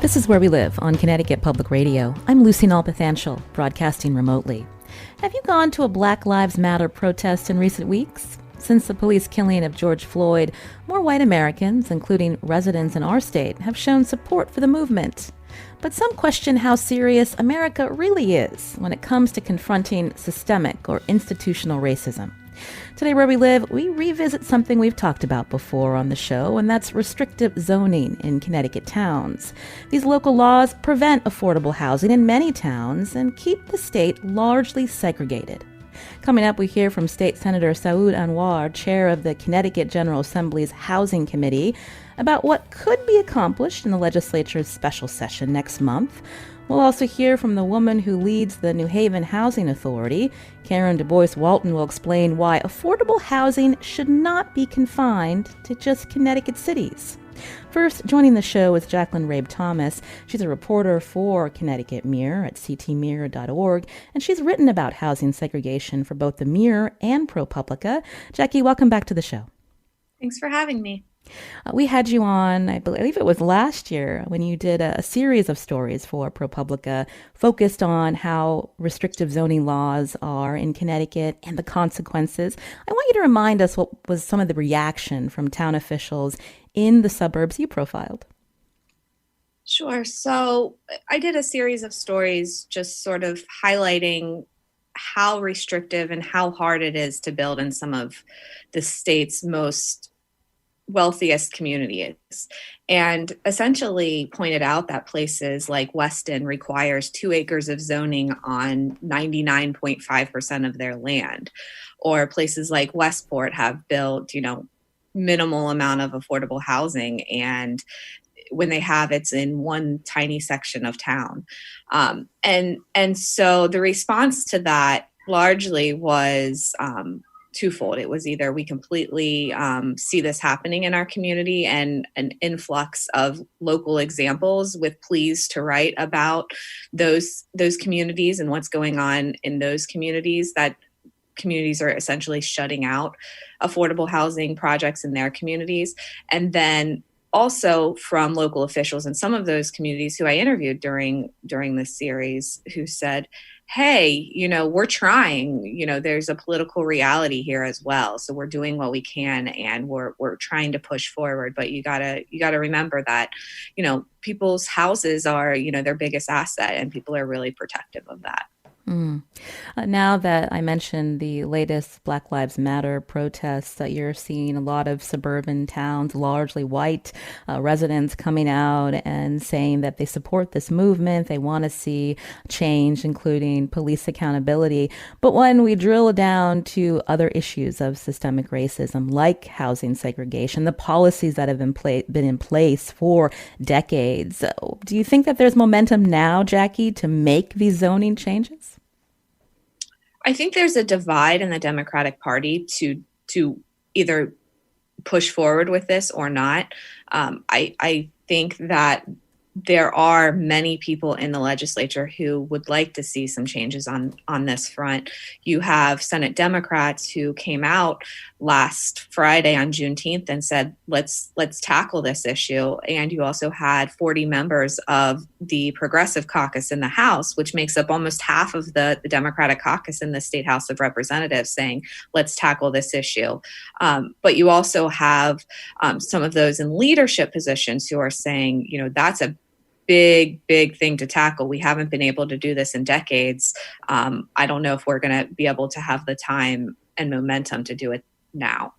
This is Where We Live on Connecticut Public Radio. I'm Lucy Nalpathanchel, broadcasting remotely. Have you gone to a Black Lives Matter protest in recent weeks? Since the police killing of George Floyd, more white Americans, including residents in our state, have shown support for the movement. But some question how serious America really is when it comes to confronting systemic or institutional racism. Today, Where We Live, we revisit something we've talked about before on the show, and that's restrictive zoning in Connecticut towns. These local laws prevent affordable housing in many towns and keep the state largely segregated. Coming up, we hear from State Senator Saud Anwar, chair of the Connecticut General Assembly's Housing Committee, about what could be accomplished in the legislature's special session next month. We'll also hear from the woman who leads the New Haven Housing Authority. Karen DuBois Walton will explain why affordable housing should not be confined to just Connecticut cities. First, joining the show is Jacqueline Rabe Thomas. She's a reporter for Connecticut Mirror at ctmirror.org, and she's written about housing segregation for both the Mirror and ProPublica. Jackie, welcome back to the show. Thanks for having me. We had you on, I believe it was last year, when you did a series of stories for ProPublica focused on how restrictive zoning laws are in Connecticut and the consequences. I want you to remind us what was some of the reaction from town officials in the suburbs you profiled. Sure. So I did a series of stories just sort of highlighting how restrictive and how hard it is to build in some of the state's most wealthiest communities, and essentially pointed out that places like Weston requires 2 acres of zoning on 99.5% of their land, or places like Westport have built, minimal amount of affordable housing, and when they have, it's in one tiny section of town. And so the response to that largely was twofold. It was either we completely see this happening in our community and an influx of local examples with pleas to write about those communities and what's going on in those communities, that communities are essentially shutting out affordable housing projects in their communities. And then also from local officials in some of those communities who I interviewed during this series, who said, hey, we're trying, there's a political reality here as well. So we're doing what we can and we're trying to push forward. But you gotta remember that, people's houses are, their biggest asset, and people are really protective of that. Now that I mentioned the latest Black Lives Matter protests, that you're seeing a lot of suburban towns, largely white residents coming out and saying that they support this movement. They want to see change, including police accountability. But when we drill down to other issues of systemic racism, like housing segregation, the policies that have been in place for decades, do you think that there's momentum now, Jackie, to make these zoning changes? I think there's a divide in the Democratic Party to either push forward with this or not. I think that there are many people in the legislature who would like to see some changes on this front. You have Senate Democrats who came out last Friday on Juneteenth and said, let's tackle this issue. And you also had 40 members of the Progressive Caucus in the House, which makes up almost half of the Democratic caucus in the State House of Representatives, saying, let's tackle this issue. But you also have some of those in leadership positions who are saying, that's a big thing to tackle. We haven't been able to do this in decades. I don't know if we're going to be able to have the time and momentum to do it now.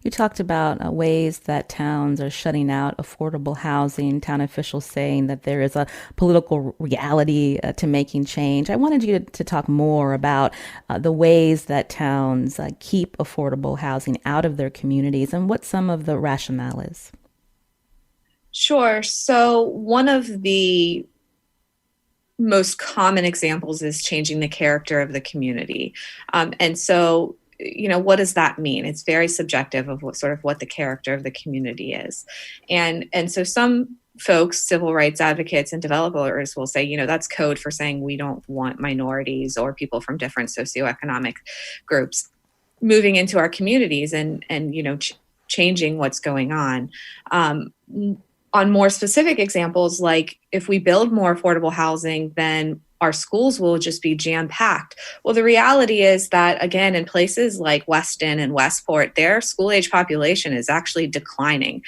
You talked about ways that towns are shutting out affordable housing, town officials saying that there is a political reality to making change. I wanted you to talk more about the ways that towns keep affordable housing out of their communities and what some of the rationale is. Sure. So one of the most common examples is changing the character of the community. And so, what does that mean? It's very subjective of what the character of the community is. And so some folks, civil rights advocates and developers will say, that's code for saying we don't want minorities or people from different socioeconomic groups moving into our communities and changing what's going on. on more specific examples, like if we build more affordable housing, then our schools will just be jam packed. Well, the reality is that, again, in places like Weston and Westport, their school age population is actually declining.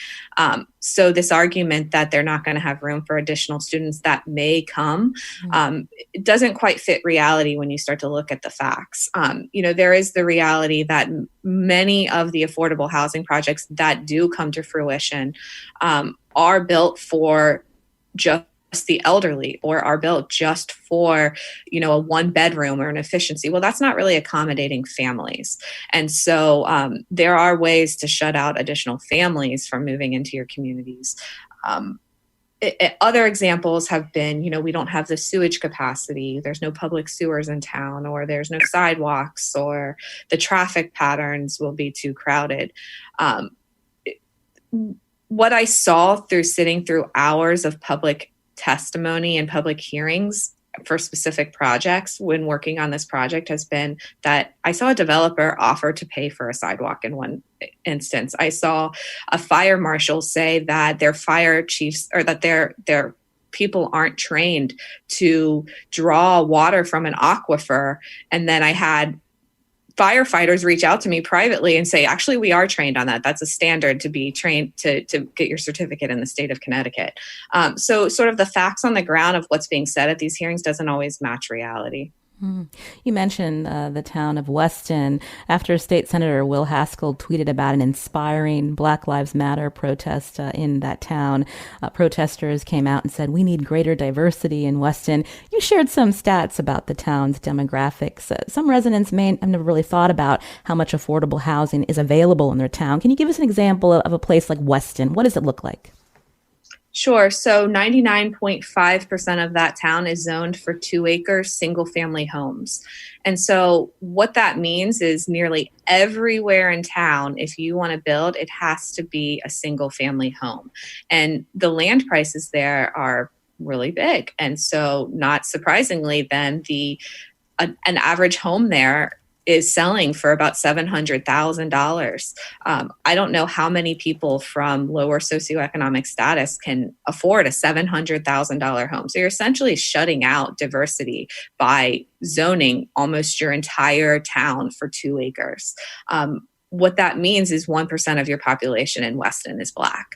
So this argument that they're not going to have room for additional students that may come, it doesn't quite fit reality when you start to look at the facts. There is the reality that many of the affordable housing projects that do come to fruition are built for just the elderly, or are built just for, a one bedroom or an efficiency. Well, that's not really accommodating families. And so there are ways to shut out additional families from moving into your communities. Other examples have been, we don't have the sewage capacity. There's no public sewers in town, or there's no sidewalks, or the traffic patterns will be too crowded. What I saw through sitting through hours of public testimony and public hearings for specific projects when working on this project has been that I saw a developer offer to pay for a sidewalk in one instance. I saw a fire marshal say that their fire chiefs, or that their people aren't trained to draw water from an aquifer. And then I had firefighters reach out to me privately and say, actually, we are trained on that. That's a standard to be trained to get your certificate in the state of Connecticut. So sort of the facts on the ground of what's being said at these hearings doesn't always match reality. You mentioned the town of Weston after State Senator Will Haskell tweeted about an inspiring Black Lives Matter protest in that town. Protesters came out and said, we need greater diversity in Weston. You shared some stats about the town's demographics. Some residents may have never really thought about how much affordable housing is available in their town. Can you give us an example of a place like Weston? What does it look like? Sure. So 99.5% of that town is zoned for 2-acre single-family homes. And so what that means is nearly everywhere in town, if you want to build, it has to be a single-family home. And the land prices there are really big. And so not surprisingly, then an average home there is selling for about $700,000. I don't know how many people from lower socioeconomic status can afford a $700,000 home. So you're essentially shutting out diversity by zoning almost your entire town for 2 acres. What that means is 1% of your population in Weston is Black.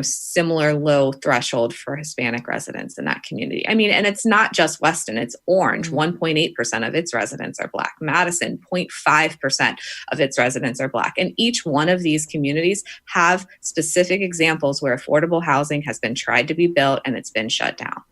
Similar low threshold for Hispanic residents in that community. I mean, and it's not just Weston, it's Orange. 1.8% of its residents are Black. Madison, 0.5% of its residents are Black. And each one of these communities have specific examples where affordable housing has been tried to be built and it's been shut down.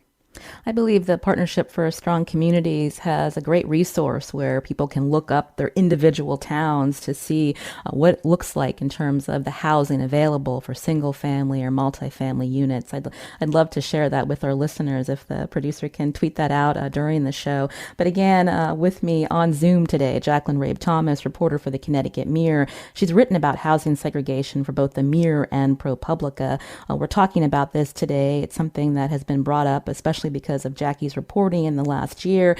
I believe the Partnership for Strong Communities has a great resource where people can look up their individual towns to see what it looks like in terms of the housing available for single family or multifamily units. I'd love to share that with our listeners if the producer can tweet that out during the show. But again, with me on Zoom today, Jacqueline Rabe Thomas, reporter for the Connecticut Mirror. She's written about housing segregation for both the Mirror and ProPublica. We're talking about this today. It's something that has been brought up, especially because of Jackie's reporting in the last year.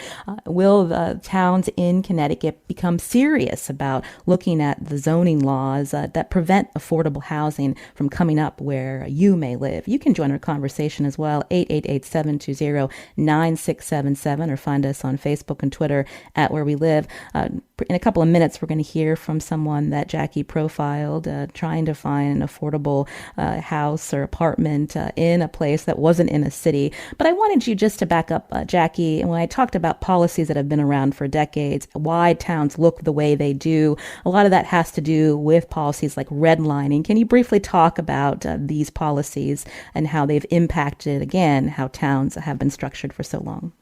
Will the towns in Connecticut become serious about looking at the zoning laws that prevent affordable housing from coming up where you may live? You can join our conversation as well, 888-720-9677, or find us on Facebook and Twitter at Where We Live. In a couple of minutes, we're going to hear from someone that Jackie profiled, trying to find an affordable house or apartment in a place that wasn't in a city. But I wanted you just to back up, Jackie, and when I talked about policies that have been around for decades, why towns look the way they do, a lot of that has to do with policies like redlining. Can you briefly talk about these policies and how they've impacted, again, how towns have been structured for so long?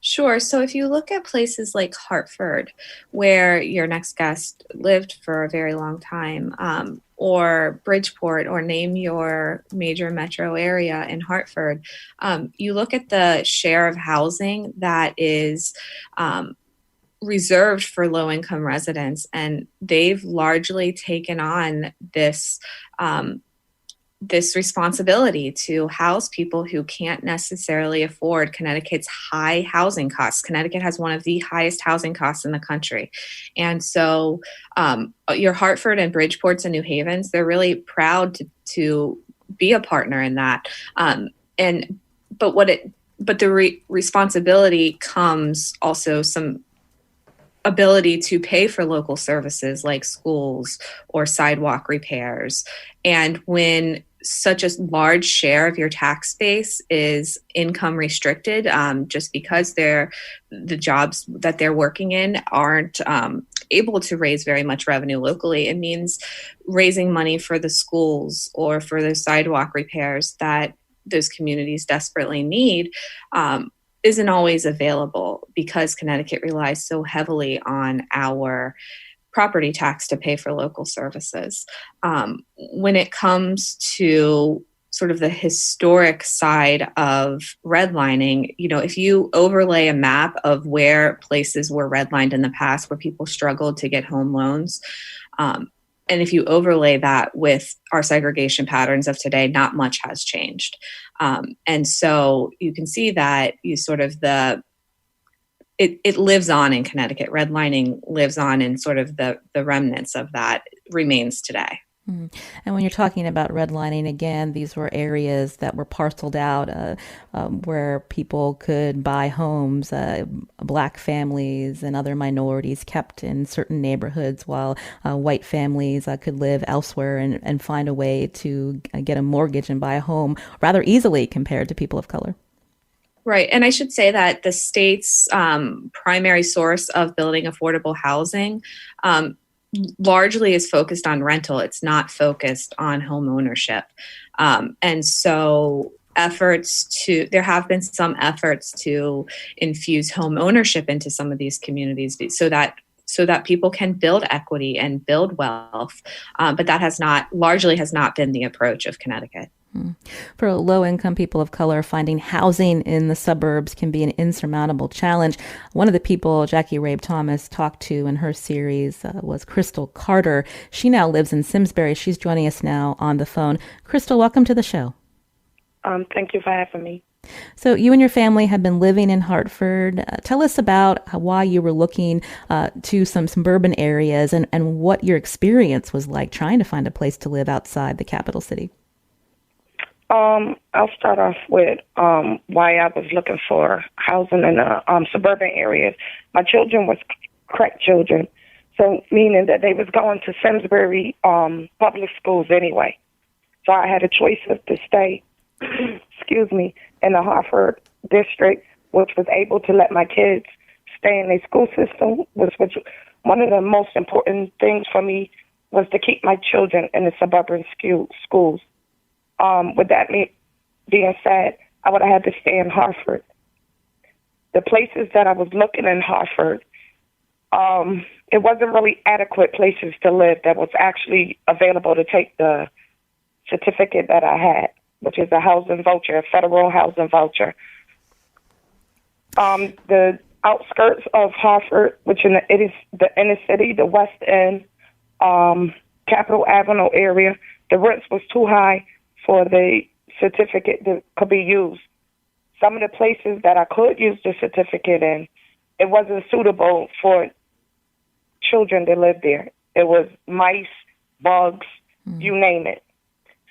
Sure. So if you look at places like Hartford, where your next guest lived for a very long time, or Bridgeport, or name your major metro area in Hartford, you look at the share of housing that is reserved for low-income residents, and they've largely taken on this responsibility to house people who can't necessarily afford Connecticut's high housing costs. Connecticut has one of the highest housing costs in the country. And so your Hartford and Bridgeports and New Havens, they're really proud to be a partner in that. And but what it but the responsibility comes also some ability to pay for local services like schools or sidewalk repairs. And when such a large share of your tax base is income restricted, just because the jobs that they're working in aren't able to raise very much revenue locally, it means raising money for the schools or for the sidewalk repairs that those communities desperately need isn't always available because Connecticut relies so heavily on our property tax to pay for local services. When it comes to sort of the historic side of redlining, if you overlay a map of where places were redlined in the past, where people struggled to get home loans, and if you overlay that with our segregation patterns of today, not much has changed. And so you can see that it lives on in Connecticut. Redlining lives on, and sort of the remnants of that remains today. And when you're talking about redlining, again, these were areas that were parceled out where people could buy homes, Black families and other minorities kept in certain neighborhoods, while white families could live elsewhere and find a way to get a mortgage and buy a home rather easily compared to people of color. Right. And I should say that the state's primary source of building affordable housing largely is focused on rental. It's not focused on home ownership. And so there have been some efforts to infuse home ownership into some of these communities so that people can build equity and build wealth. But that largely has not been the approach of Connecticut. For low-income people of color, finding housing in the suburbs can be an insurmountable challenge. One of the people Jackie Rabe Thomas talked to in her series was Crystal Carter. She now lives in Simsbury. She's joining us now on the phone. Crystal, welcome to the show. Thank you for having me. So you and your family have been living in Hartford. Tell us about why you were looking to some suburban areas and what your experience was like trying to find a place to live outside the capital city. I'll start off with why I was looking for housing in the suburban areas. My children was crack children, so meaning that they was going to Simsbury public schools anyway. So I had a choice of to stay, in the Hartford district, which was able to let my kids stay in their school system, which one of the most important things for me was to keep my children in the suburban schools. With that being said, I would have had to stay in Hartford. The places that I was looking in Hartford, it wasn't really adequate places to live that was actually available to take the certificate that I had, which is a housing voucher, a federal housing voucher. The outskirts of Hartford, which it is the inner city, the West End, Capitol Avenue area, the rents was too high for the certificate that could be used. Some of the places that I could use the certificate in, it wasn't suitable for children that lived there. It was mice, bugs, you name it.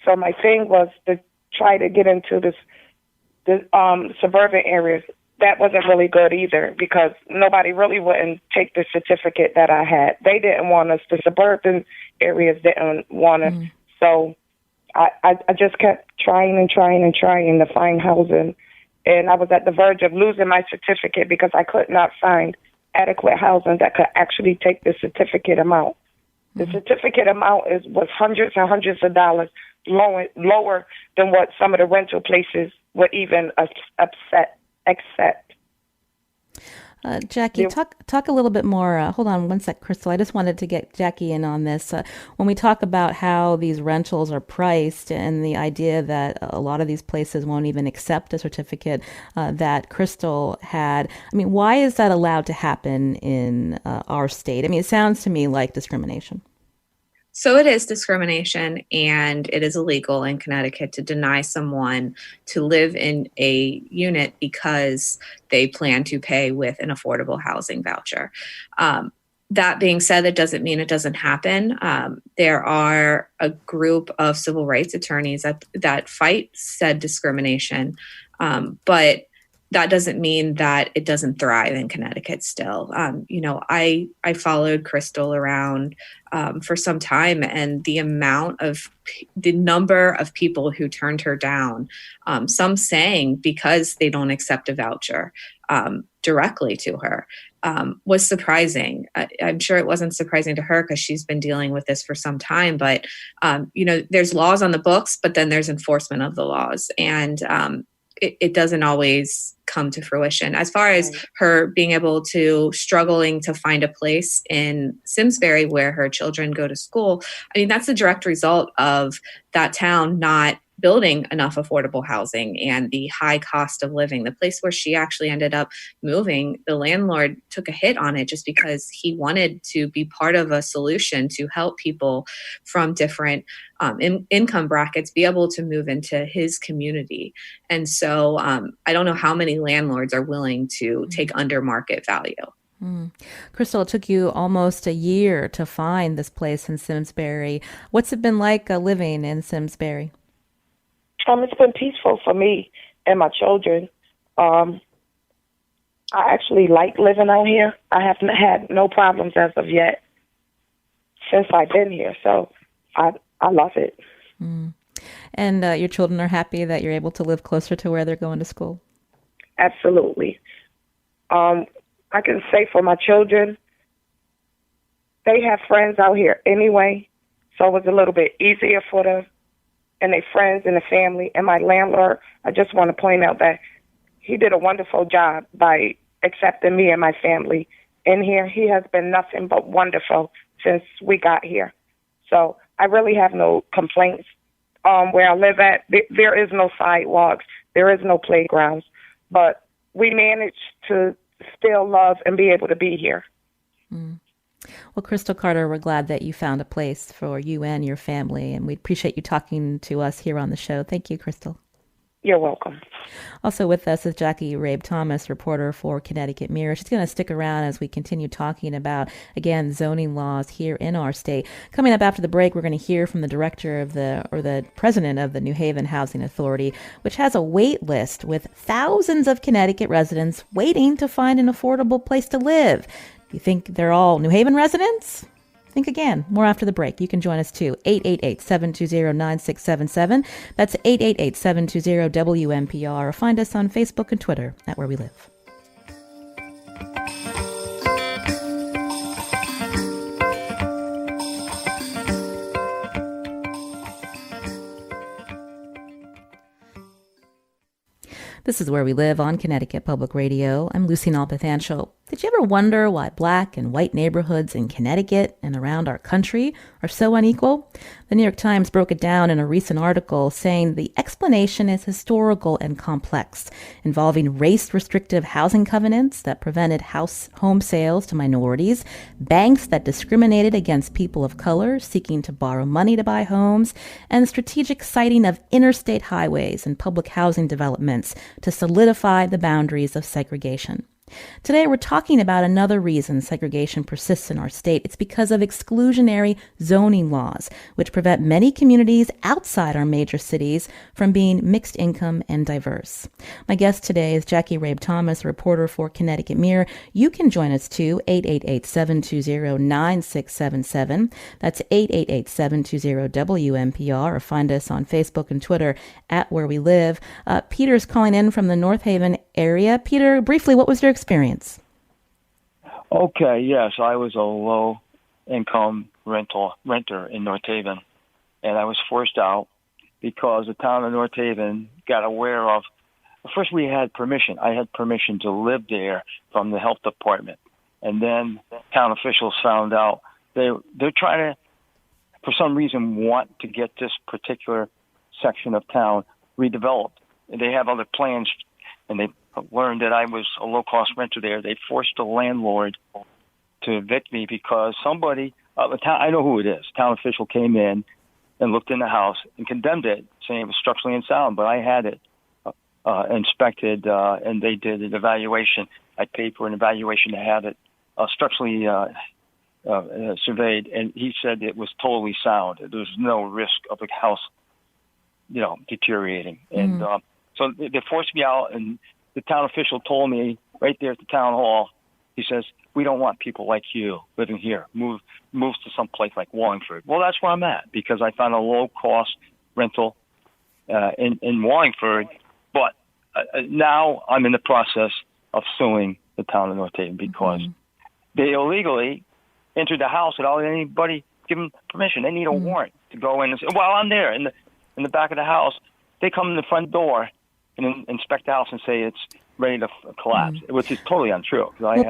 So my thing was to try to get into the suburban areas. That wasn't really good either because nobody really wouldn't take the certificate that I had. They didn't want us. The suburban areas didn't want us. So I just kept trying to find housing. And I was at the verge of losing my certificate because I could not find adequate housing that could actually take the certificate amount. The certificate amount was hundreds and hundreds of dollars lower than what some of the rental places would even accept. Jackie, talk a little bit more. Hold on one sec, Crystal. I just wanted to get Jackie in on this. When we talk about how these rentals are priced and the idea that a lot of these places won't even accept a certificate that Crystal had, I mean, why is that allowed to happen in our state? I mean, it sounds to me like discrimination. So it is discrimination, and it is illegal in Connecticut to deny someone to live in a unit because they plan to pay with an affordable housing voucher. That being said, that doesn't mean it doesn't happen. There are a group of civil rights attorneys that fight said discrimination, but that doesn't mean that it doesn't thrive in Connecticut still. I followed Crystal around for some time, and the number of people who turned her down, some saying because they don't accept a voucher directly to her, was surprising. I'm sure it wasn't surprising to her because she's been dealing with this for some time. But, there's laws on the books, but then there's enforcement of the laws. And it doesn't always come to fruition. As far as her being able to struggling to find a place in Simsbury where her children go to school, I mean, that's a direct result of that town not building enough affordable housing and the high cost of living. The place where she actually ended up moving, the landlord took a hit on it just because he wanted to be part of a solution to help people from different income brackets be able to move into his community. And so I don't know how many landlords are willing to take under market value. Crystal, it took you almost a year to find this place in Simsbury. What's it been like living in Simsbury? It's been peaceful for me and my children. I actually like living out here. I haven't had no problems as of yet since I've been here. So I love it. And your children are happy that you're able to live closer to where they're going to school? Absolutely. I can say for my children, they have friends out here anyway, so it was a little bit easier for them and their friends and the family. And my landlord, I just want to point out that he did a wonderful job by accepting me and my family in here. He has been nothing but wonderful since we got here. So I really have no complaints. Where I live at, there is no sidewalks, there is no playgrounds, but we managed to still love and be able to be here. Well, Crystal Carter, we're glad that you found a place for you and your family, and we appreciate you talking to us here on the show. Thank you, Crystal. You're welcome. Also with us is Jackie Rabe Thomas, reporter for Connecticut Mirror. She's going to stick around as we continue talking about, again, zoning laws here in our state. Coming up after the break, we're going to hear from the director of the president of the New Haven Housing Authority, which has a wait list with thousands of Connecticut residents waiting to find an affordable place to live. Do you think they're all New Haven residents? Think again. More after the break. You can join us too. 888-720-9677. That's 888-720-WNPR. Or find us on Facebook and Twitter at Where We Live. This is Where We Live on Connecticut Public Radio. I'm Lucy Nalpathanchel. Did you ever wonder why black and white neighborhoods in Connecticut and around our country are so unequal? The New York Times broke it down in a recent article saying the explanation is historical and complex, involving race-restrictive housing covenants that prevented home sales to minorities, banks that discriminated against people of color seeking to borrow money to buy homes, and the strategic siting of interstate highways and public housing developments to solidify the boundaries of segregation. Today, we're talking about another reason segregation persists in our state. It's because of exclusionary zoning laws, which prevent many communities outside our major cities from being mixed income and diverse. My guest today is Jackie Rabe Thomas, reporter for Connecticut Mirror. You can join us too, 888-720-9677. That's 888-720-WNPR, or find us on Facebook and Twitter at Where We Live. Peter's calling in from the North Haven area. Peter, briefly, what was your experience? Okay, yes, I was a low-income renter in North Haven, and I was forced out because the town of North Haven got aware of. First, we had permission. I had permission to live there from the health department, and then town officials found out they're trying to, for some reason, want to get this particular section of town redeveloped. They have other plans, and they learned that I was a low-cost renter there. They forced the landlord to evict me because somebody, I know who it is, town official came in and looked in the house and condemned it, saying it was structurally unsound, but I had it inspected, and they did an evaluation. I paid for an evaluation to have it structurally surveyed, and he said it was totally sound. There's no risk of the house, deteriorating. And so they forced me out, and the town official told me right there at the town hall, he says, "We don't want people like you living here. Move to some place like Wallingford." Well, that's where I'm at, because I found a low-cost rental in Wallingford. But now I'm in the process of suing the town of North Haven because they illegally entered the house without anybody giving permission. They need a warrant to go in and say, "While I'm there in the back of the house," they come in the front door and inspect the house and say it's ready to collapse, which is totally untrue. Well,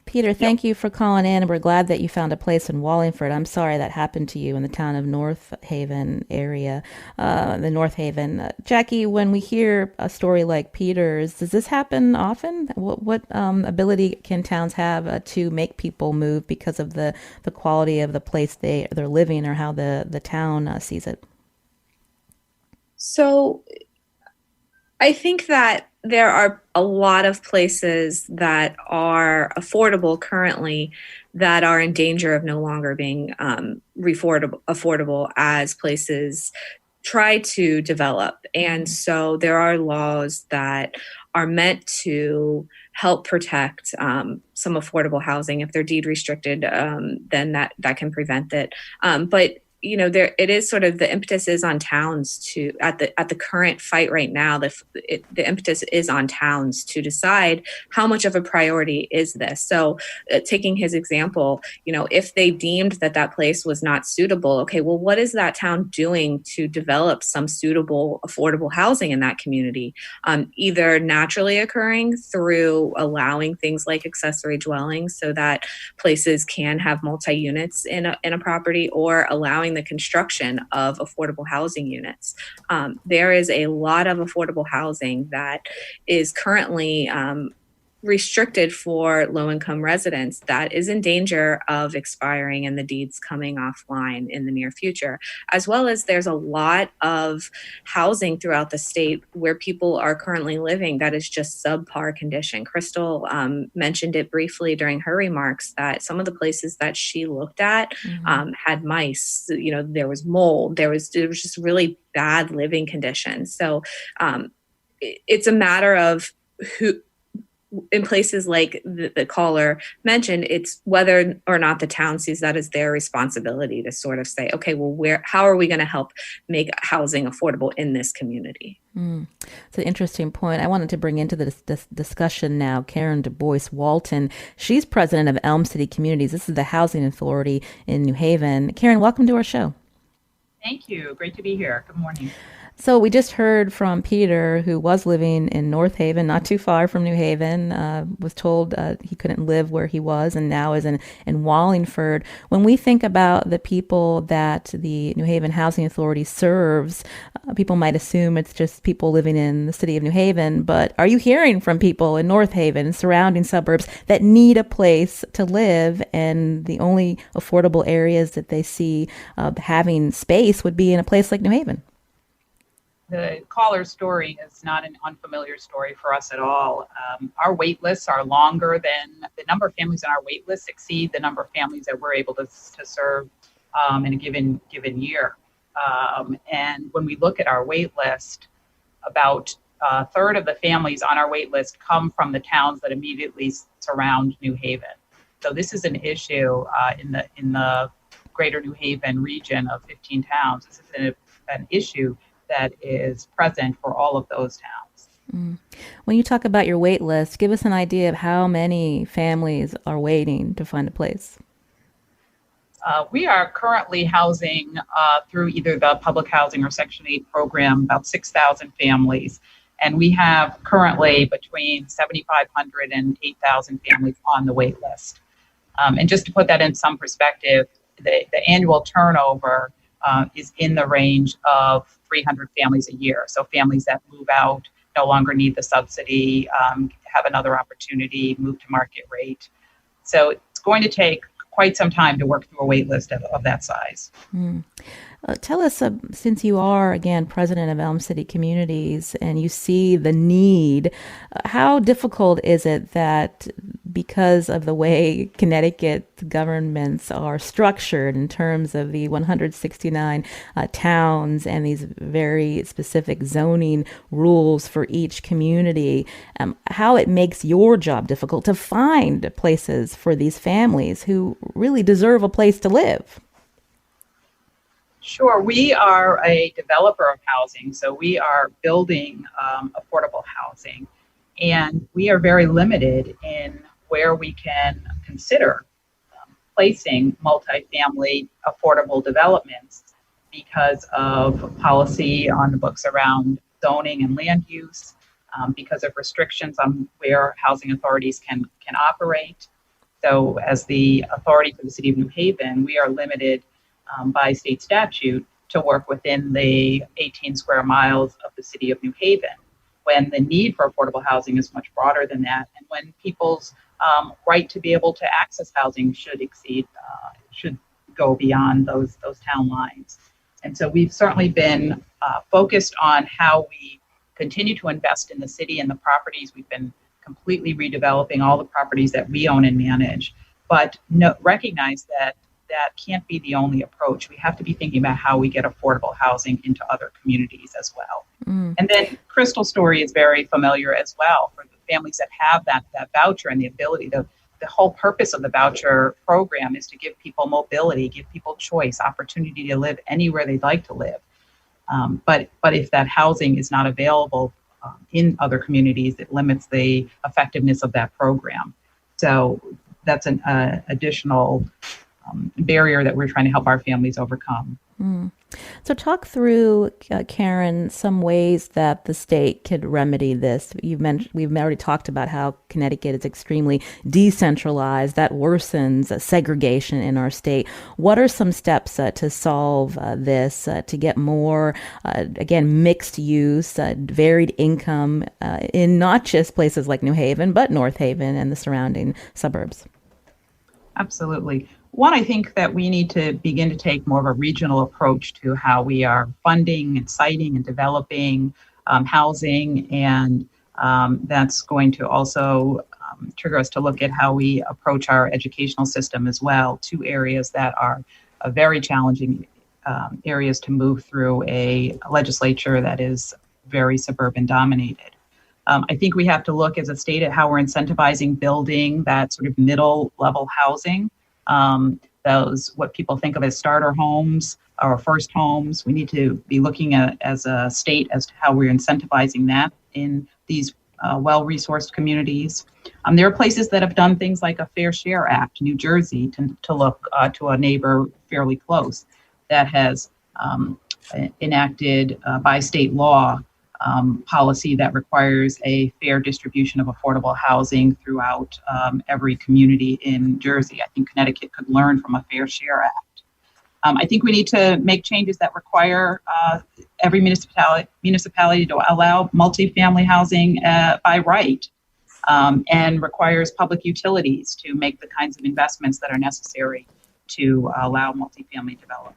Peter, thank you for calling in, and we're glad that you found a place in Wallingford. I'm sorry that happened to you in the town of North Haven area, the North Haven. Jackie, when we hear a story like Peter's, does this happen often? What ability can towns have to make people move because of the quality of the place they're living, or how the town sees it? So I think that there are a lot of places that are affordable currently that are in danger of no longer being affordable as places try to develop. And so there are laws that are meant to help protect some affordable housing. If they're deed restricted, then that can prevent it. But there it is sort of the impetus is on towns to at the current fight right now. The impetus is on towns to decide how much of a priority is this. So, taking his example, if they deemed that place was not suitable, okay, well, what is that town doing to develop some suitable, affordable housing in that community? Either naturally occurring through allowing things like accessory dwellings, so that places can have multi-units in a property, or allowing the construction of affordable housing units. There is a lot of affordable housing that is currently restricted for low-income residents that is in danger of expiring and the deeds coming offline in the near future. As well as there's a lot of housing throughout the state where people are currently living that is just subpar condition. Crystal mentioned it briefly during her remarks that some of the places that she looked at had mice. There was mold. There was just really bad living conditions. So it's a matter of who. In places like the caller mentioned, it's whether or not the town sees that as their responsibility to sort of say, okay, well, how are we going to help make housing affordable in this community? It's an interesting point. I wanted to bring into this discussion now Karen DuBois Walton. She's president of Elm City Communities. This is the housing authority in New Haven. Karen, welcome to our show. Thank you. Great to be here. Good morning. So we just heard from Peter, who was living in North Haven, not too far from New Haven, was told he couldn't live where he was, and now is in Wallingford. When we think about the people that the New Haven Housing Authority serves, people might assume it's just people living in the city of New Haven, but are you hearing from people in North Haven and surrounding suburbs that need a place to live, and the only affordable areas that they see having space would be in a place like New Haven? The caller's story is not an unfamiliar story for us at all. Our wait lists are longer than the number of families in our wait list exceed the number of families that we're able to serve in a given year. And when we look at our wait list, about a third of the families on our wait list come from the towns that immediately surround New Haven. So this is an issue in the greater New Haven region of 15 towns. This is an issue that is present for all of those towns. When you talk about your wait list, give us an idea of how many families are waiting to find a place. We are currently housing through either the public housing or Section 8 program about 6,000 families. And we have currently between 7,500 and 8,000 families on the wait list. And just to put that in some perspective, the annual turnover is in the range of 300 families a year. So families that move out, no longer need the subsidy, have another opportunity, move to market rate. So it's going to take quite some time to work through a wait list of that size. Tell us, since you are, again, president of Elm City Communities and you see the need, how difficult is it that because of the way Connecticut governments are structured in terms of the 169 towns and these very specific zoning rules for each community, how it makes your job difficult to find places for these families who really deserve a place to live? Sure. We are a developer of housing, so we are building affordable housing, and we are very limited in where we can consider placing multifamily affordable developments because of policy on the books around zoning and land use, because of restrictions on where housing authorities can operate. So as the authority for the city of New Haven, we are limited by state statute to work within the 18 square miles of the city of New Haven, when the need for affordable housing is much broader than that, and when people's right to be able to access housing should go beyond those town lines. And so we've certainly been focused on how we continue to invest in the city and the properties. We've been completely redeveloping all the properties that we own and manage, but recognize that can't be the only approach. We have to be thinking about how we get affordable housing into other communities as well. And then Crystal's story is very familiar as well for the families that have that voucher and the ability to. The whole purpose of the voucher program is to give people mobility, give people choice, opportunity to live anywhere they'd like to live. But if that housing is not available in other communities, it limits the effectiveness of that program. So that's an additional barrier that we're trying to help our families overcome. So talk through, Karen, some ways that the state could remedy this. We've already talked about how Connecticut is extremely decentralized. That worsens segregation in our state. What are some steps to solve this, to get more, again, mixed use, varied income in not just places like New Haven, but North Haven and the surrounding suburbs? Absolutely. One, I think that we need to begin to take more of a regional approach to how we are funding and siting and developing housing, and that's going to also trigger us to look at how we approach our educational system as well. Two areas that are very challenging areas to move through a legislature that is very suburban dominated. I think we have to look as a state at how we're incentivizing building that sort of middle level housing. Those what people think of as starter homes or first homes. We need to be looking at as a state as to how we're incentivizing that in these well-resourced communities. There are places that have done things like a Fair Share Act, New Jersey, to look to a neighbor fairly close that has enacted by state law policy that requires a fair distribution of affordable housing throughout every community in Jersey. I think Connecticut could learn from a Fair Share Act. I think we need to make changes that require every municipality to allow multifamily housing by right, and requires public utilities to make the kinds of investments that are necessary to allow multifamily development.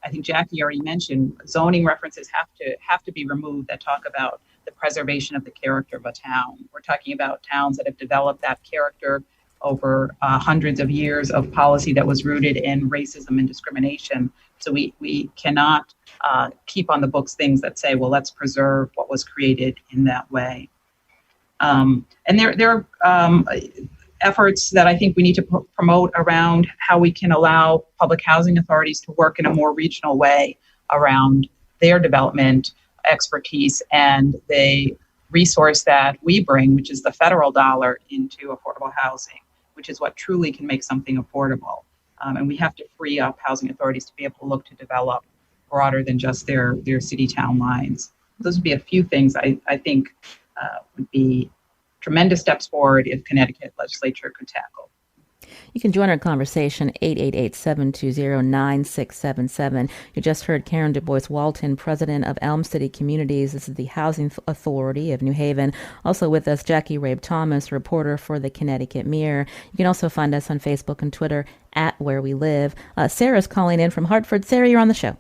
I think Jackie already mentioned zoning references have to be removed that talk about the preservation of the character of a town. We're talking about towns that have developed that character over hundreds of years of policy that was rooted in racism and discrimination. So we cannot keep on the books things that say, well, let's preserve what was created in that way. And there are efforts that I think we need to promote around how we can allow public housing authorities to work in a more regional way around their development expertise and the resource that we bring, which is the federal dollar, into affordable housing, which is what truly can make something affordable. And we have to free up housing authorities to be able to look to develop broader than just their city town lines. Those would be a few things I think would be tremendous steps forward if Connecticut legislature could tackle. You can join our conversation, 888-720-9677. You just heard Karen DuBois Walton, president of Elm City Communities. This is the Housing Authority of New Haven. Also with us, Jackie Rabe Thomas, reporter for the Connecticut Mirror. You can also find us on Facebook and Twitter at Where We Live. Sarah's calling in from Hartford. Sarah, you're on the show.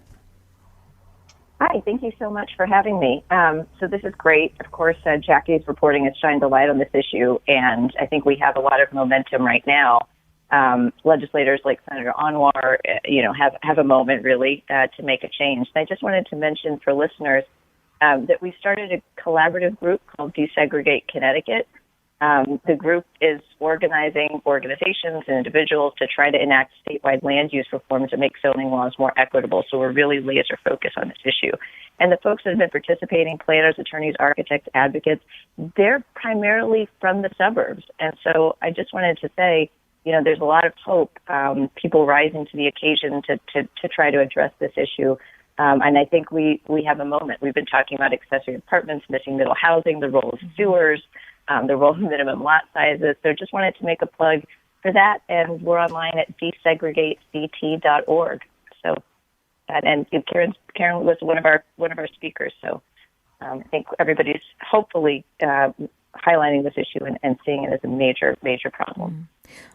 Hi, thank you so much for having me. So this is great. Of course, Jackie's reporting has shined a light on this issue, and I think we have a lot of momentum right now. Legislators like Senator Anwar, have a moment really to make a change. And I just wanted to mention for listeners that we started a collaborative group called Desegregate Connecticut. The group is organizing organizations and individuals to try to enact statewide land use reform to make zoning laws more equitable. So we're really laser focused on this issue. And the folks that have been participating, planners, attorneys, architects, advocates, they're primarily from the suburbs. And so I just wanted to say, there's a lot of hope, people rising to the occasion to try to address this issue. And I think we have a moment. We've been talking about accessory apartments, missing middle housing, the role of sewers, the role of minimum lot sizes. So just wanted to make a plug for that. And we're online at desegregatect.org. So, and Karen was one of our speakers. So I think everybody's hopefully highlighting this issue and seeing it as a major problem.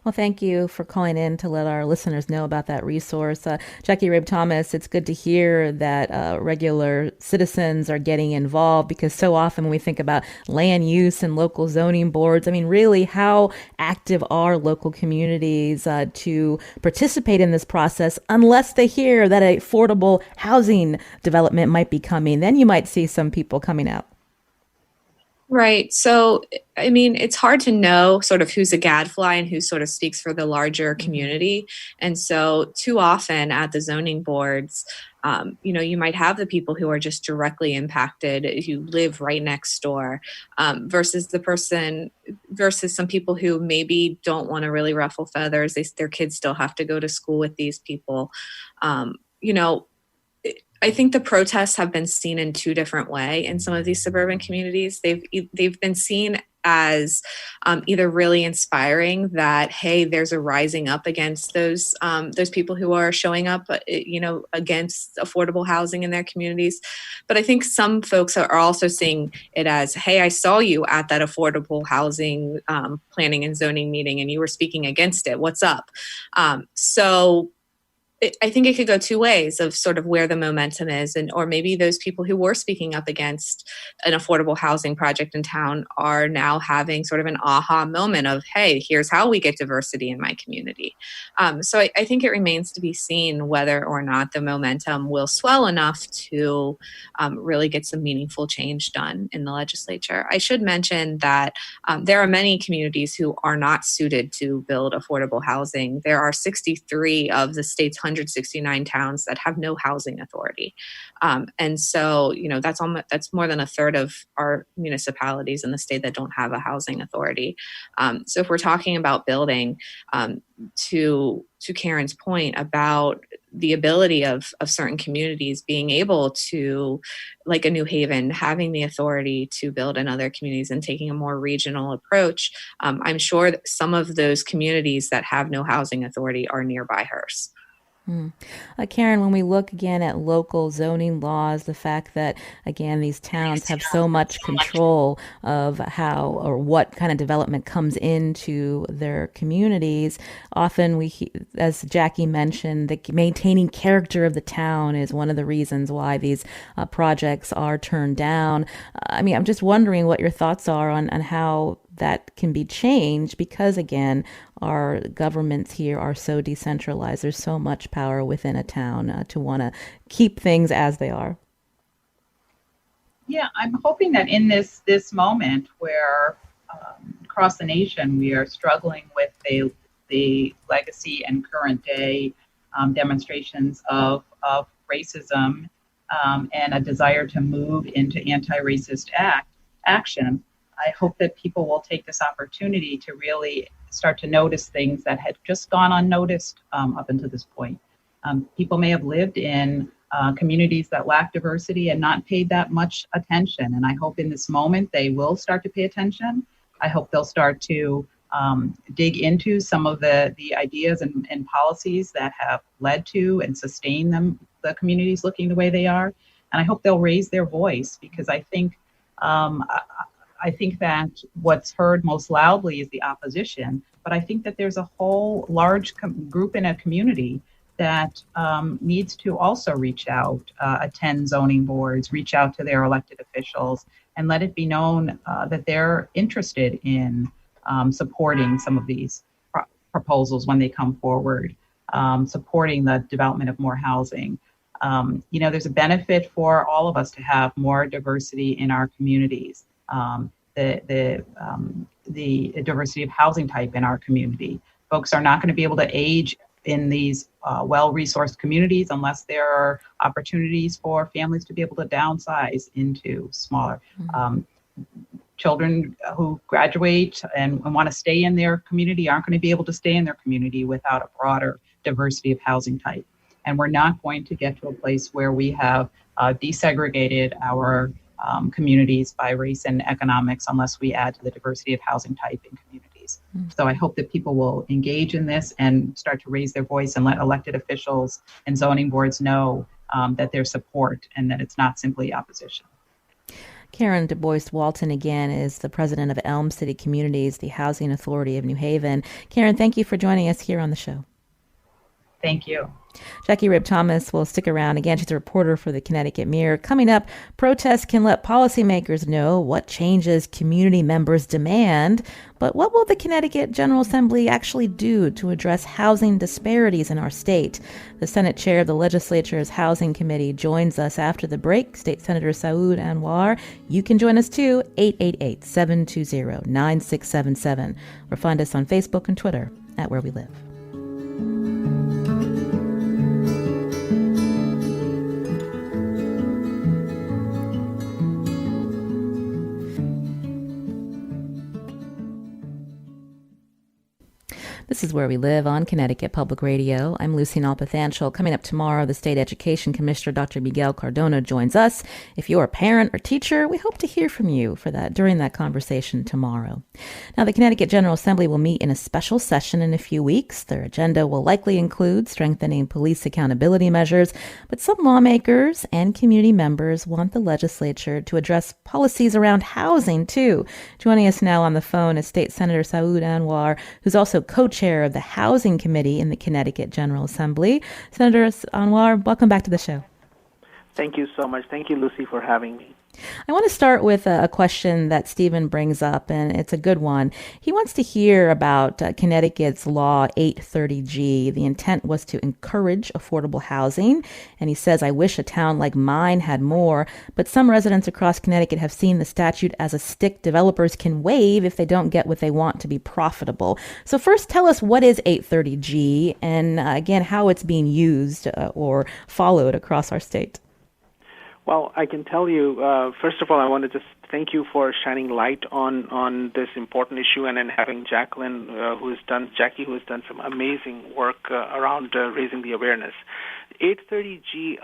Well, thank you for calling in to let our listeners know about that resource. Jackie Rabe Thomas, it's good to hear that regular citizens are getting involved, because so often when we think about land use and local zoning boards, really, how active are local communities to participate in this process unless they hear that an affordable housing development might be coming? Then you might see some people coming out. Right. So, it's hard to know sort of who's a gadfly and who sort of speaks for the larger community. And so too often at the zoning boards, you might have the people who are just directly impacted, who live right next door, versus some people who maybe don't want to really ruffle feathers. Their kids still have to go to school with these people. I think the protests have been seen in two different ways in some of these suburban communities. They've been seen as either really inspiring that, hey, there's a rising up against those people who are showing up, against affordable housing in their communities. But I think some folks are also seeing it as, hey, I saw you at that affordable housing planning and zoning meeting and you were speaking against it. What's up? I think it could go two ways of sort of where the momentum is, or maybe those people who were speaking up against an affordable housing project in town are now having sort of an aha moment of, hey, here's how we get diversity in my community. So I think it remains to be seen whether or not the momentum will swell enough to really get some meaningful change done in the legislature. I should mention that there are many communities who are not suited to build affordable housing. There are 63 of the state's 169 towns that have no housing authority. And so, that's more than a third of our municipalities in the state that don't have a housing authority. So if we're talking about building, to Karen's point about the ability of certain communities being able to, like a New Haven, having the authority to build in other communities and taking a more regional approach, I'm sure that some of those communities that have no housing authority are nearby hers. Karen, when we look again at local zoning laws, the fact that, again, these towns have so much control of how or what kind of development comes into their communities, often as Jackie mentioned, the maintaining character of the town is one of the reasons why these projects are turned down. I'm just wondering what your thoughts are on how that can be changed, because again, our governments here are so decentralized. There's so much power within a town to want to keep things as they are. Yeah, I'm hoping that in this moment where across the nation we are struggling with the legacy and current day demonstrations of racism and a desire to move into anti-racist action, I hope that people will take this opportunity to really start to notice things that had just gone unnoticed up until this point. People may have lived in communities that lack diversity and not paid that much attention. And I hope in this moment they will start to pay attention. I hope they'll start to dig into some of the ideas and policies that have led to and sustained the communities looking the way they are. And I hope they'll raise their voice, because I think that what's heard most loudly is the opposition. But I think that there's a whole large group in a community that needs to also reach out, attend zoning boards, reach out to their elected officials, and let it be known that they're interested in supporting some of these proposals when they come forward, supporting the development of more housing. There's a benefit for all of us to have more diversity in our communities. The diversity of housing type in our community. Folks are not going to be able to age in these well-resourced communities unless there are opportunities for families to be able to downsize into smaller. Children who graduate and want to stay in their community aren't going to be able to stay in their community without a broader diversity of housing type. And we're not going to get to a place where we have desegregated our communities by race and economics unless we add to the diversity of housing type in communities. So I hope that people will engage in this and start to raise their voice and let elected officials and zoning boards know that there's support and that it's not simply opposition. Karen DuBois Walton, again, is the president of Elm City Communities, the Housing Authority of New Haven. Karen, thank you for joining us here on the show. Thank you. Jackie Ribb Thomas will stick around. Again, she's a reporter for the Connecticut Mirror. Coming up, protests can let policymakers know what changes community members demand. But what will the Connecticut General Assembly actually do to address housing disparities in our state? The Senate chair of the legislature's Housing Committee joins us after the break. State Senator Saud Anwar. You can join us too, 888-720-9677. Or find us on Facebook and Twitter at Where We Live. This is Where We Live on Connecticut Public Radio. I'm Lucy Nalpathanchel. Coming up tomorrow, the State Education Commissioner, Dr. Miguel Cardona, joins us. If you're a parent or teacher, we hope to hear from you during that conversation tomorrow. Now, the Connecticut General Assembly will meet in a special session in a few weeks. Their agenda will likely include strengthening police accountability measures, but some lawmakers and community members want the legislature to address policies around housing, too. Joining us now on the phone is State Senator Saud Anwar, who's also co-chair of the Housing Committee in the Connecticut General Assembly. Senator Anwar, welcome back to the show. Thank you so much. Thank you, Lucy, for having me. I want to start with a question that Stephen brings up, and it's a good one. He wants to hear about Connecticut's Law 830G. The intent was to encourage affordable housing, and he says, I wish a town like mine had more, but some residents across Connecticut have seen the statute as a stick developers can wave if they don't get what they want to be profitable. So first, tell us what is 830G, and again, how it's being used or followed across our state. Well, I can tell you, first of all, I want to just thank you for shining light on this important issue, and then having Jackie, who has done some amazing work around raising the awareness. 830G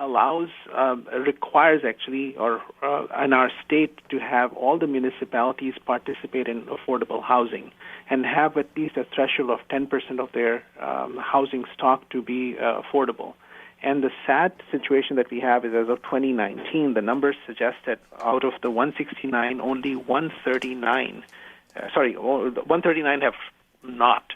requires actually, in our state, to have all the municipalities participate in affordable housing and have at least a threshold of 10% of their housing stock to be affordable. And the sad situation that we have is, as of 2019, the numbers suggest that out of the 169, only 139 have not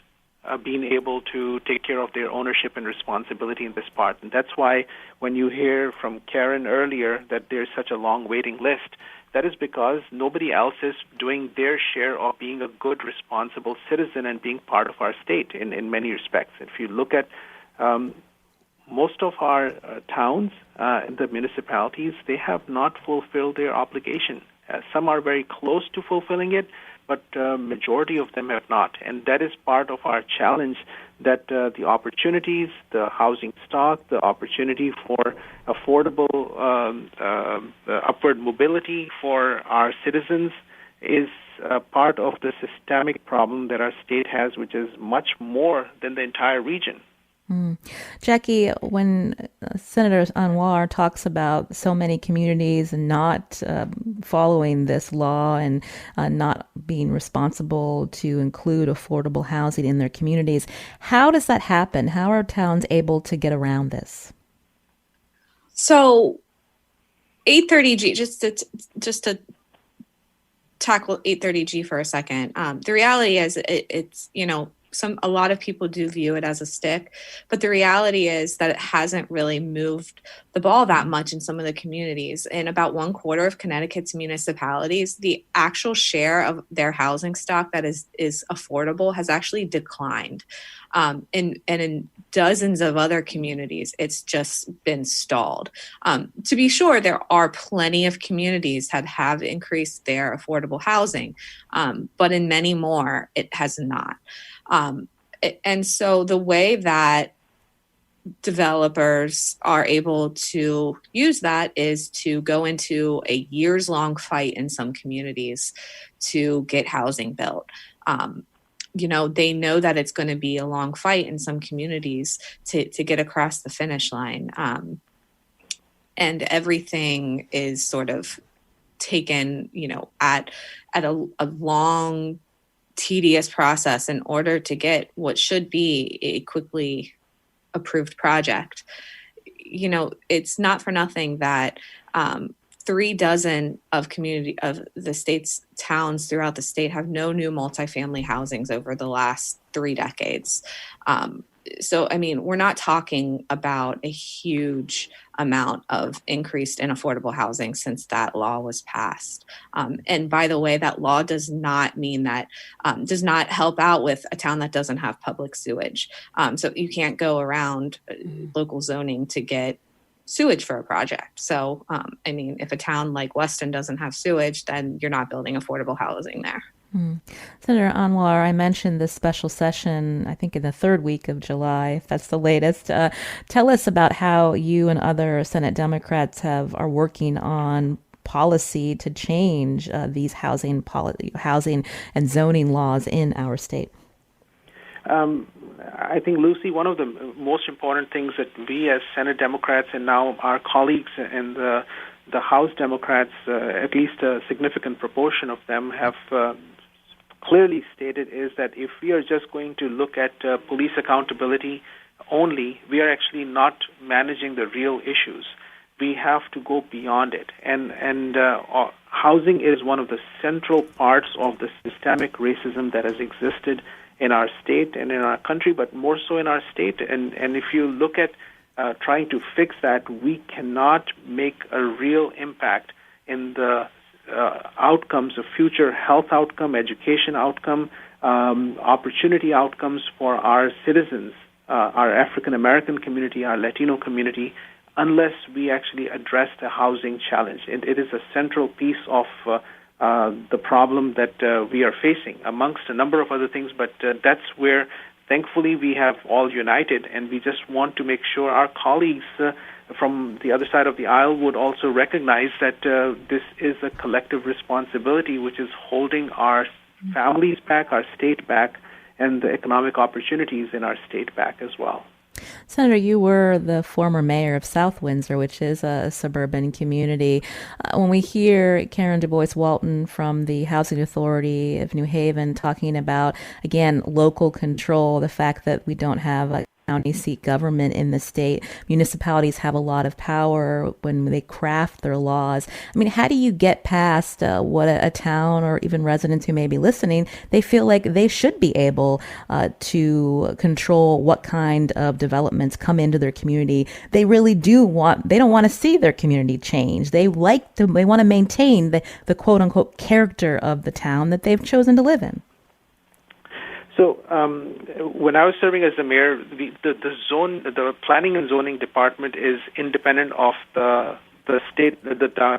been able to take care of their ownership and responsibility in this part. And that's why when you hear from Karen earlier that there's such a long waiting list, that is because nobody else is doing their share of being a good, responsible citizen and being part of our state in many respects. If you look at most of our towns, the municipalities, they have not fulfilled their obligation. Some are very close to fulfilling it, but majority of them have not. And that is part of our challenge, that the opportunities, the housing stock, the opportunity for affordable upward mobility for our citizens is part of the systemic problem that our state has, which is much more than the entire region. Jackie, when Senator Anwar talks about so many communities not following this law and not being responsible to include affordable housing in their communities. How does that happen? How are towns able to get around this? So 830G, just to tackle 830G for a second. The reality is it's a lot of people do view it as a stick, but the reality is that it hasn't really moved the ball that much in some of the communities. In about 1/4 of Connecticut's municipalities, the actual share of their housing stock that is affordable has actually declined. And in dozens of other communities, it's just been stalled. To be sure, there are plenty of communities that have increased their affordable housing, but in many more, it has not. And so the way that developers are able to use that is to go into a years-long fight in some communities to get housing built. They know that it's going to be a long fight in some communities to get across the finish line. And everything is sort of taken, at a long, tedious process in order to get what should be a quickly approved project. It's not for nothing that 36 of the state's towns throughout the state have no new multifamily housings over the last 3 decades. So, we're not talking about a huge amount of increased in affordable housing since that law was passed. And by the way, that law does not mean that, does not help out with a town that doesn't have public sewage. So you can't go around local zoning to get sewage for a project. So, if a town like Weston doesn't have sewage, then you're not building affordable housing there. Senator Anwar, I mentioned this special session, I think in the 3rd week of July, if that's the latest. Tell us about how you and other Senate Democrats are working on policy to change these housing and zoning laws in our state. I think, Lucy, one of the most important things that we as Senate Democrats and now our colleagues in the House Democrats, at least a significant proportion of them, have clearly stated is that if we are just going to look at police accountability only, we are actually not managing the real issues. We have to go beyond it. And housing is one of the central parts of the systemic racism that has existed in our state and in our country, but more so in our state. And if you look at trying to fix that, we cannot make a real impact in the outcomes of future health outcome, education outcome, opportunity outcomes for our citizens, our African American community, our Latino community, unless we actually address the housing challenge. It is a central piece of the problem that we are facing, amongst a number of other things, but that's where thankfully we have all united, and we just want to make sure our colleagues from the other side of the aisle would also recognize that this is a collective responsibility which is holding our families back, our state back, and the economic opportunities in our state back as well. Senator, you were the former mayor of South Windsor, which is a suburban community. When we hear Karen DuBois Walton from the Housing Authority of New Haven talking about, again, local control, the fact that we don't have a county seat government in the state, municipalities have a lot of power when they craft their laws. How do you get past what a town or even residents who may be listening, they feel like they should be able to control what kind of developments come into their community? They really they don't want to see their community change. They want to maintain the quote unquote character of the town that they've chosen to live in. So when I was serving as the mayor, the planning and zoning department is independent of the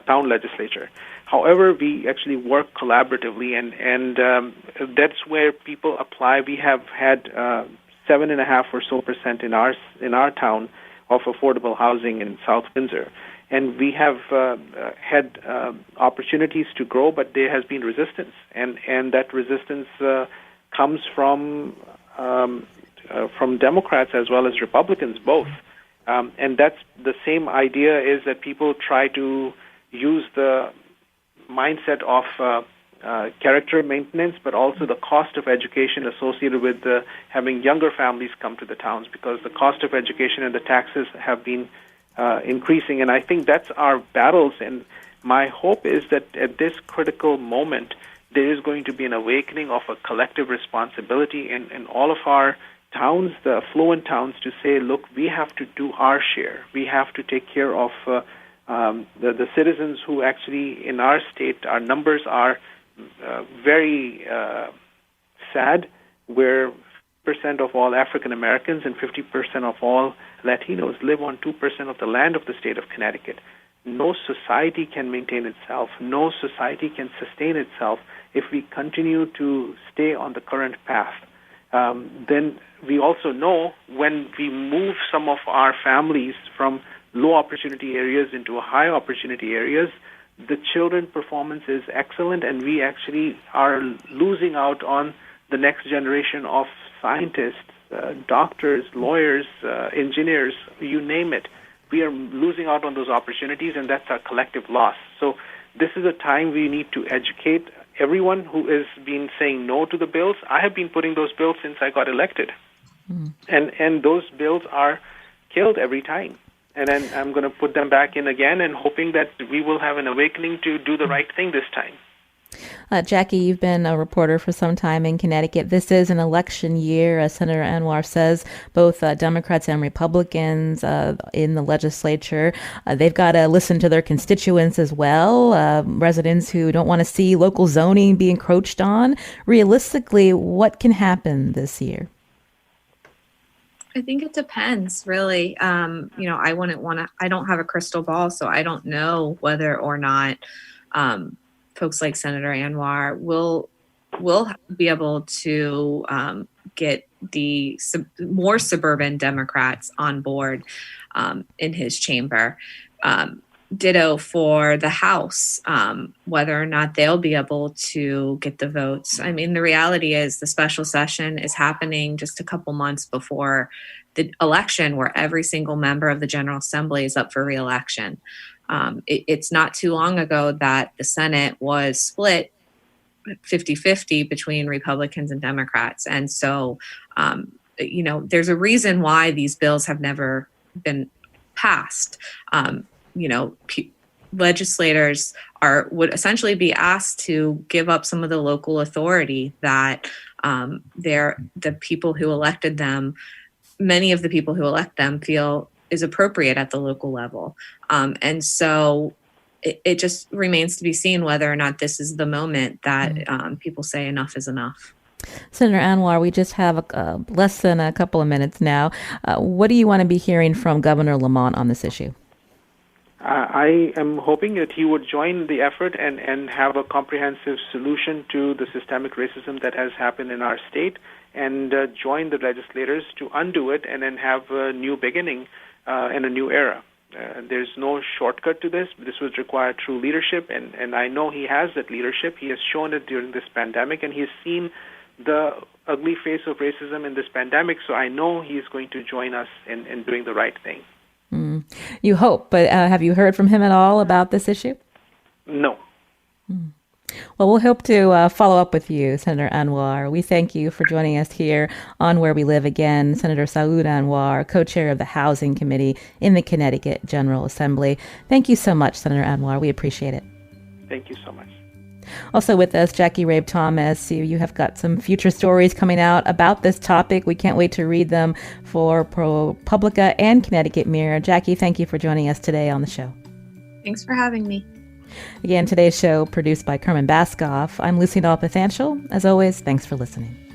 town legislature. However, we actually work collaboratively, and that's where people apply. We have had 7.5% or so in our town of affordable housing in South Windsor. And we have had opportunities to grow, but there has been resistance, and that resistance comes from Democrats as well as Republicans, both. And that's the same idea, is that people try to use the mindset of character maintenance, but also the cost of education associated with having younger families come to the towns, because the cost of education and the taxes have been increasing. And I think that's our battles. And my hope is that at this critical moment, there is going to be an awakening of a collective responsibility in all of our towns, the affluent towns, to say, look, we have to do our share. We have to take care of the citizens who actually, in our state, our numbers are very sad, where 50% of all African Americans and 50% of all Latinos live on 2% of the land of the state of Connecticut. No society can maintain itself. No society can sustain itself if we continue to stay on the current path. Then we also know when we move some of our families from low opportunity areas into high opportunity areas, the children performance is excellent, and we actually are losing out on the next generation of scientists, doctors, lawyers, engineers, you name it. We are losing out on those opportunities, and that's our collective loss. So this is a time we need to educate everyone who has been saying no to the bills. I have been putting those bills since I got elected. And those bills are killed every time. And then I'm going to put them back in again and hoping that we will have an awakening to do the right thing this time. Jackie, you've been a reporter for some time in Connecticut. This is an election year, as Senator Anwar says. Both Democrats and Republicans in the legislature, they've got to listen to their constituents as well, residents who don't want to see local zoning be encroached on. Realistically, what can happen this year? I think it depends, really. I don't have a crystal ball, so I don't know whether or not folks like Senator Anwar will be able to get the more suburban Democrats on board in his chamber. Ditto for the House, whether or not they'll be able to get the votes. I mean, the reality is the special session is happening just a couple months before the election, where every single member of the General Assembly is up for re-election. It's not too long ago that the Senate was split 50-50 between Republicans and Democrats. And so, there's a reason why these bills have never been passed. Legislators would essentially be asked to give up some of the local authority that the people who elected them, many of the people who elect them, feel is appropriate at the local level. And so it just remains to be seen whether or not this is the moment that people say enough is enough. Senator Anwar, we just have less than a couple of minutes now. What do you want to be hearing from Governor Lamont on this issue? I am hoping that he would join the effort and have a comprehensive solution to the systemic racism that has happened in our state, and join the legislators to undo it and then have a new beginning and a new era. There's no shortcut to this. This would require true leadership, and I know he has that leadership. He has shown it during this pandemic, and he's seen the ugly face of racism in this pandemic, so I know he's going to join us in doing the right thing. You hope, but have you heard from him at all about this issue? No. Well, we'll hope to follow up with you, Senator Anwar. We thank you for joining us here on Where We Live again. Senator Saud Anwar, co-chair of the Housing Committee in the Connecticut General Assembly. Thank you so much, Senator Anwar. We appreciate it. Thank you so much. Also with us, Jackie Rabe Thomas. You have got some future stories coming out about this topic. We can't wait to read them for ProPublica and Connecticut Mirror. Jackie, thank you for joining us today on the show. Thanks for having me. Again, today's show produced by Kerman Baskoff. I'm Lucy Nalpathanchel. As always, thanks for listening.